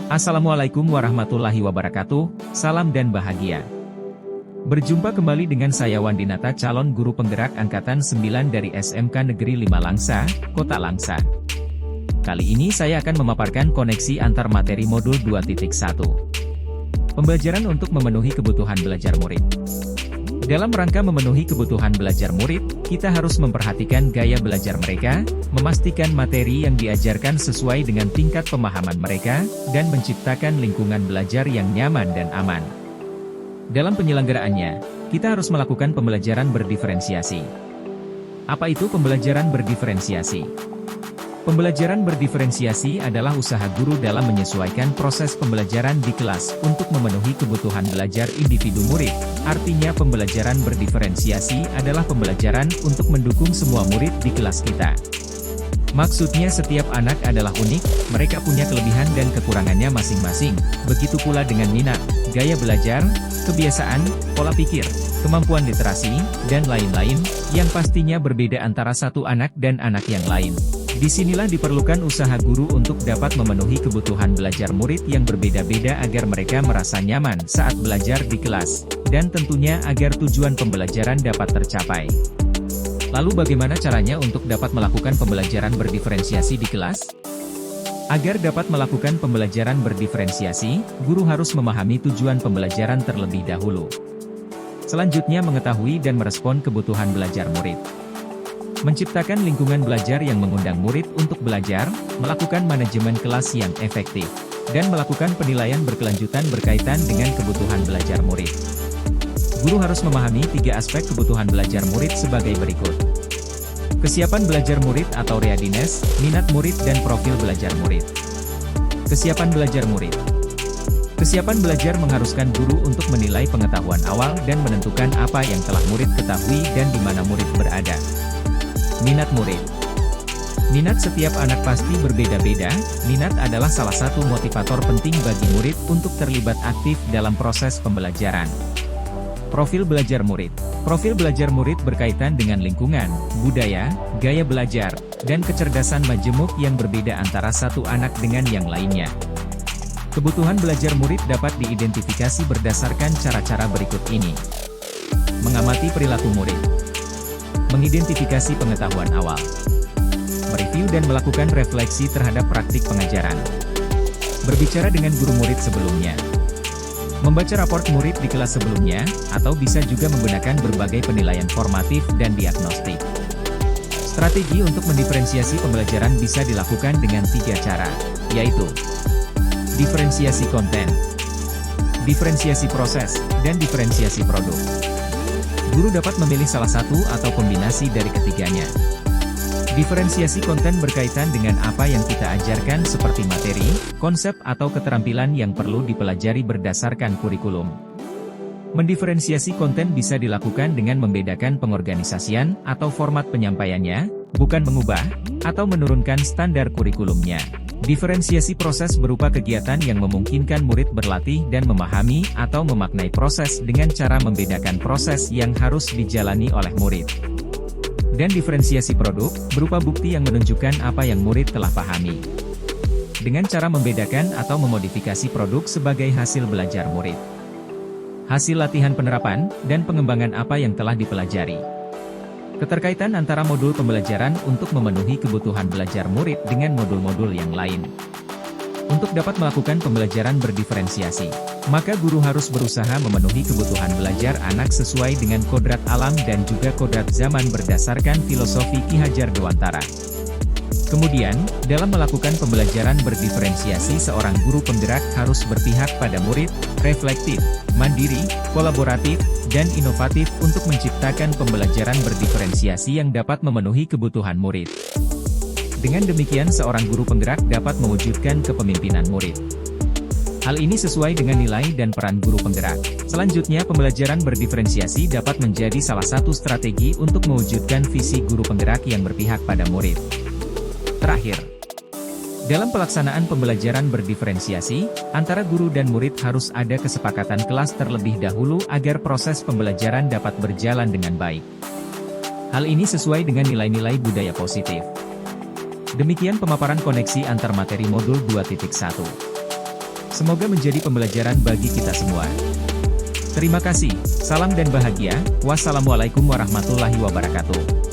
Assalamualaikum warahmatullahi wabarakatuh, salam dan bahagia. Berjumpa kembali dengan saya Wandinata, calon guru penggerak Angkatan 9 dari SMK Negeri 5 Langsa, Kota Langsa. Kali ini saya akan memaparkan koneksi antar materi modul 2.1. Pembelajaran untuk memenuhi kebutuhan belajar murid. Dalam rangka memenuhi kebutuhan belajar murid, kita harus memperhatikan gaya belajar mereka, memastikan materi yang diajarkan sesuai dengan tingkat pemahaman mereka, dan menciptakan lingkungan belajar yang nyaman dan aman. Dalam penyelenggaraannya, kita harus melakukan pembelajaran berdiferensiasi. Apa itu pembelajaran berdiferensiasi? Pembelajaran berdiferensiasi adalah usaha guru dalam menyesuaikan proses pembelajaran di kelas untuk memenuhi kebutuhan belajar individu murid. Artinya pembelajaran berdiferensiasi adalah pembelajaran untuk mendukung semua murid di kelas kita. Maksudnya setiap anak adalah unik, mereka punya kelebihan dan kekurangannya masing-masing, begitu pula dengan minat, gaya belajar, kebiasaan, pola pikir, kemampuan literasi, dan lain-lain, yang pastinya berbeda antara satu anak dan anak yang lain. Disinilah diperlukan usaha guru untuk dapat memenuhi kebutuhan belajar murid yang berbeda-beda agar mereka merasa nyaman saat belajar di kelas, dan tentunya agar tujuan pembelajaran dapat tercapai. Lalu bagaimana caranya untuk dapat melakukan pembelajaran berdiferensiasi di kelas? Agar dapat melakukan pembelajaran berdiferensiasi, guru harus memahami tujuan pembelajaran terlebih dahulu. Selanjutnya mengetahui dan merespon kebutuhan belajar murid. Menciptakan lingkungan belajar yang mengundang murid untuk belajar, melakukan manajemen kelas yang efektif, dan melakukan penilaian berkelanjutan berkaitan dengan kebutuhan belajar murid. Guru harus memahami 3 aspek kebutuhan belajar murid sebagai berikut. Kesiapan belajar murid atau readiness, minat murid dan profil belajar murid. Kesiapan belajar murid. Kesiapan belajar mengharuskan guru untuk menilai pengetahuan awal dan menentukan apa yang telah murid ketahui dan di mana murid berada. Minat murid. Minat setiap anak pasti berbeda-beda. Minat adalah salah satu motivator penting bagi murid untuk terlibat aktif dalam proses pembelajaran. Profil belajar murid. Profil belajar murid berkaitan dengan lingkungan, budaya, gaya belajar, dan kecerdasan majemuk yang berbeda antara satu anak dengan yang lainnya. Kebutuhan belajar murid dapat diidentifikasi berdasarkan cara-cara berikut ini. Mengamati perilaku murid. Mengidentifikasi pengetahuan awal. Mereview dan melakukan refleksi terhadap praktik pengajaran. Berbicara dengan guru murid sebelumnya. Membaca raport murid di kelas sebelumnya, atau bisa juga menggunakan berbagai penilaian formatif dan diagnostik. Strategi untuk mendiferensiasi pembelajaran bisa dilakukan dengan 3 cara, yaitu diferensiasi konten, diferensiasi proses, dan diferensiasi produk. Guru dapat memilih salah satu atau kombinasi dari ketiganya. Diferensiasi konten berkaitan dengan apa yang kita ajarkan seperti materi, konsep atau keterampilan yang perlu dipelajari berdasarkan kurikulum. Mendiferensiasi konten bisa dilakukan dengan membedakan pengorganisasian atau format penyampaiannya, bukan mengubah atau menurunkan standar kurikulumnya. Diferensiasi proses berupa kegiatan yang memungkinkan murid berlatih dan memahami atau memaknai proses dengan cara membedakan proses yang harus dijalani oleh murid. Dan diferensiasi produk, berupa bukti yang menunjukkan apa yang murid telah pahami. Dengan cara membedakan atau memodifikasi produk sebagai hasil belajar murid. Hasil latihan penerapan, dan pengembangan apa yang telah dipelajari. Keterkaitan antara modul pembelajaran untuk memenuhi kebutuhan belajar murid dengan modul-modul yang lain. Untuk dapat melakukan pembelajaran berdiferensiasi, maka guru harus berusaha memenuhi kebutuhan belajar anak sesuai dengan kodrat alam dan juga kodrat zaman berdasarkan filosofi Ki Hajar Dewantara. Kemudian, dalam melakukan pembelajaran berdiferensiasi seorang guru penggerak harus berpihak pada murid, reflektif, mandiri, kolaboratif, dan inovatif untuk menciptakan pembelajaran berdiferensiasi yang dapat memenuhi kebutuhan murid. Dengan demikian seorang guru penggerak dapat mewujudkan kepemimpinan murid. Hal ini sesuai dengan nilai dan peran guru penggerak. Selanjutnya pembelajaran berdiferensiasi dapat menjadi salah satu strategi untuk mewujudkan visi guru penggerak yang berpihak pada murid. Terakhir, dalam pelaksanaan pembelajaran berdiferensiasi, antara guru dan murid harus ada kesepakatan kelas terlebih dahulu agar proses pembelajaran dapat berjalan dengan baik. Hal ini sesuai dengan nilai-nilai budaya positif. Demikian pemaparan koneksi antar materi modul 2.1. Semoga menjadi pembelajaran bagi kita semua. Terima kasih, salam dan bahagia, wassalamualaikum warahmatullahi wabarakatuh.